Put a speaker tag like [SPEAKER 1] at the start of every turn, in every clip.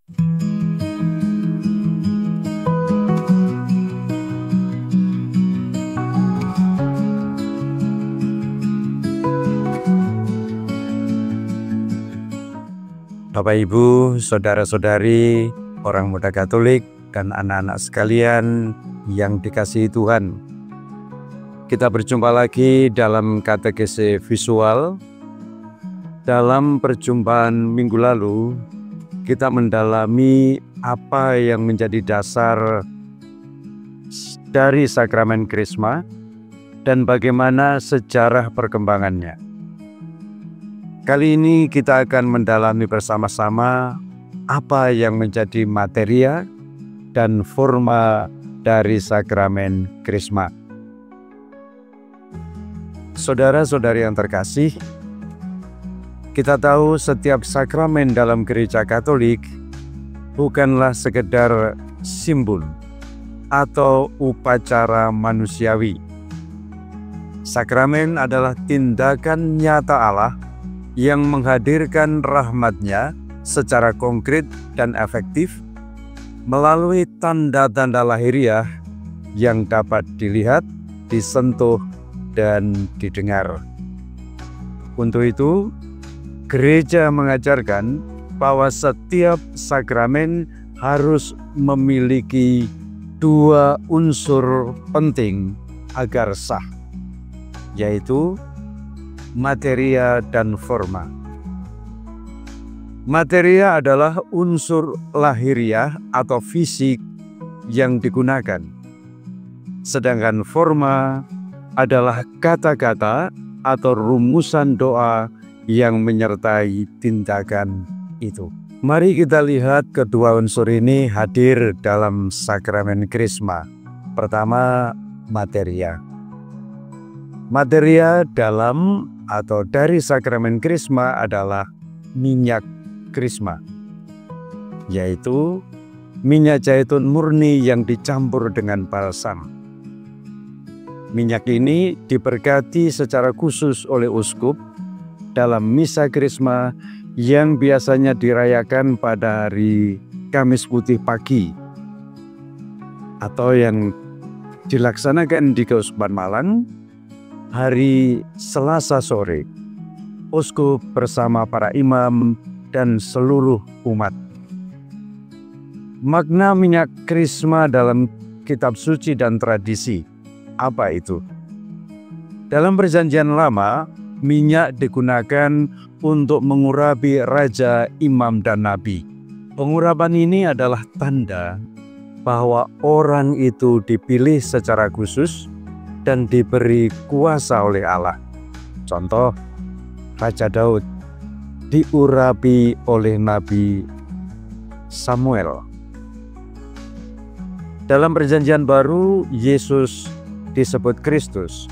[SPEAKER 1] Bapak Ibu, saudara-saudari, orang muda Katolik, dan anak-anak sekalian yang dikasihi Tuhan. Kita berjumpa lagi dalam katekese visual. Dalam perjumpaan minggu lalu, kita mendalami apa yang menjadi dasar dari sakramen Krisma dan bagaimana sejarah perkembangannya. Kali ini kita akan mendalami bersama-sama apa yang menjadi materia dan forma dari sakramen Krisma. Saudara-saudari yang terkasih, kita tahu setiap sakramen dalam Gereja Katolik bukanlah sekedar simbol atau upacara manusiawi. Sakramen adalah tindakan nyata Allah yang menghadirkan rahmat-Nya secara konkret dan efektif melalui tanda-tanda lahiriah yang dapat dilihat, disentuh, dan didengar. Untuk itu, Gereja mengajarkan bahwa setiap sakramen harus memiliki dua unsur penting agar sah, yaitu materia dan forma. Materia adalah unsur lahiriah atau fisik yang digunakan, sedangkan forma adalah kata-kata atau rumusan doa yang menyertai tindakan itu. Mari kita lihat kedua unsur ini hadir dalam sakramen Krisma. Pertama, materia. Materia dalam atau dari sakramen Krisma adalah minyak Krisma, yaitu minyak zaitun murni yang dicampur dengan balsam. Minyak ini diberkati secara khusus oleh uskup dalam misa Krisma yang biasanya dirayakan pada hari Kamis Putih pagi atau yang dilaksanakan di Keuskupan Malang hari Selasa sore, uskup bersama para imam dan seluruh umat. Makna minyak Krisma dalam kitab suci dan tradisi, apa itu? Dalam Perjanjian Lama, minyak digunakan untuk mengurapi raja, imam, dan nabi. Pengurapan ini adalah tanda bahwa orang itu dipilih secara khusus dan diberi kuasa oleh Allah. Contoh, Raja Daud diurapi oleh Nabi Samuel. Dalam Perjanjian Baru, Yesus disebut Kristus,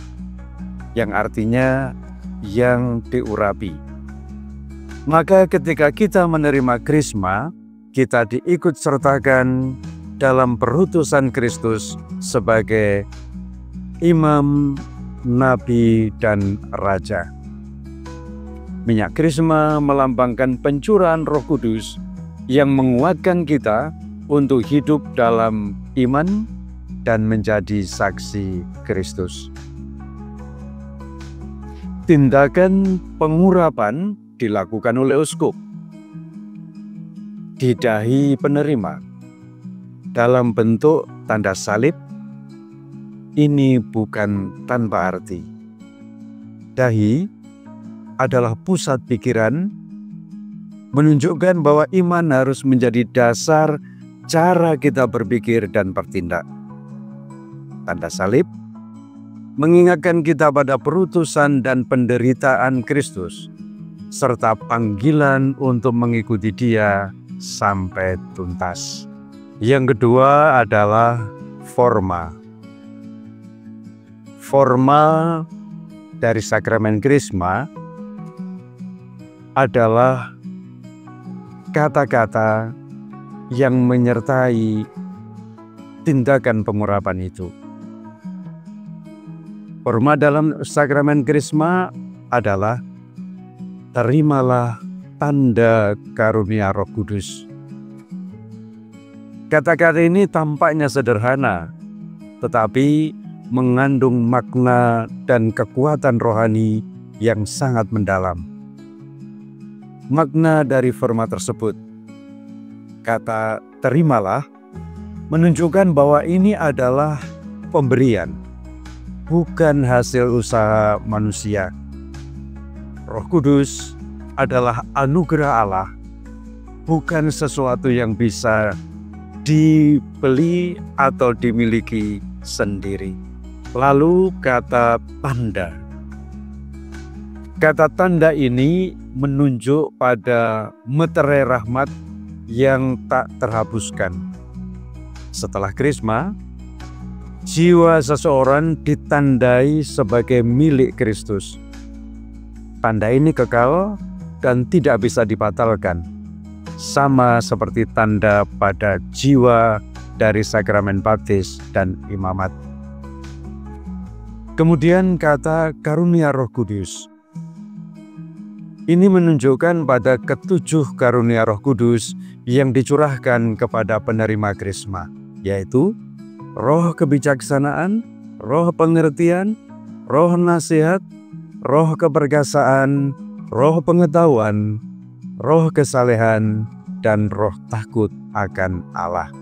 [SPEAKER 1] yang artinya yang diurapi. Maka ketika kita menerima Krisma, kita diikut sertakan dalam perutusan Kristus sebagai imam, nabi, dan raja. Minyak Krisma melambangkan pencurahan Roh Kudus yang menguatkan kita untuk hidup dalam iman dan menjadi saksi Kristus. Tindakan pengurapan dilakukan oleh uskup di dahi penerima dalam bentuk tanda salib. Ini bukan tanpa arti. Dahi adalah pusat pikiran, menunjukkan bahwa iman harus menjadi dasar cara kita berpikir dan bertindak. Tanda salib mengingatkan kita pada perutusan dan penderitaan Kristus, serta panggilan untuk mengikuti Dia sampai tuntas. Yang kedua adalah forma. Forma dari sakramen Krisma adalah kata-kata yang menyertai tindakan pengurapan itu. Forma dalam sakramen Krisma adalah terimalah tanda karunia Roh Kudus. Kata-kata ini tampaknya sederhana, tetapi mengandung makna dan kekuatan rohani yang sangat mendalam. Makna dari firman tersebut, kata terimalah, menunjukkan bahwa ini adalah pemberian, bukan hasil usaha manusia. Roh Kudus adalah anugerah Allah, bukan sesuatu yang bisa dibeli atau dimiliki sendiri. Lalu kata tanda. Kata tanda ini menunjuk pada meterai rahmat yang tak terhapuskan. Setelah Krisma, jiwa seseorang ditandai sebagai milik Kristus. Tanda ini kekal dan tidak bisa dibatalkan, sama seperti tanda pada jiwa dari sakramen baptis dan imamat. Kemudian kata karunia Roh Kudus. Ini menunjukkan pada ketujuh karunia Roh Kudus yang dicurahkan kepada penerima Krisma, yaitu roh kebijaksanaan, roh pengertian, roh nasihat, roh keperkasaan, roh pengetahuan, roh kesalehan, dan roh takut akan Allah.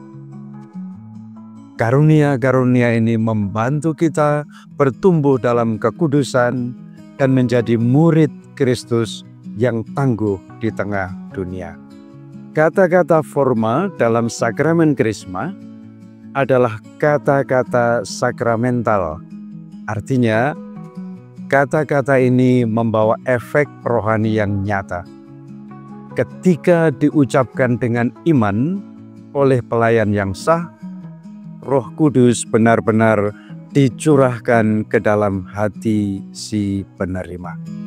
[SPEAKER 1] Karunia-karunia ini membantu kita bertumbuh dalam kekudusan dan menjadi murid Kristus yang tangguh di tengah dunia. Kata-kata formal dalam sakramen Krisma adalah kata-kata sakramental. Artinya, kata-kata ini membawa efek rohani yang nyata. Ketika diucapkan dengan iman oleh pelayan yang sah, Roh Kudus benar-benar dicurahkan ke dalam hati si penerima.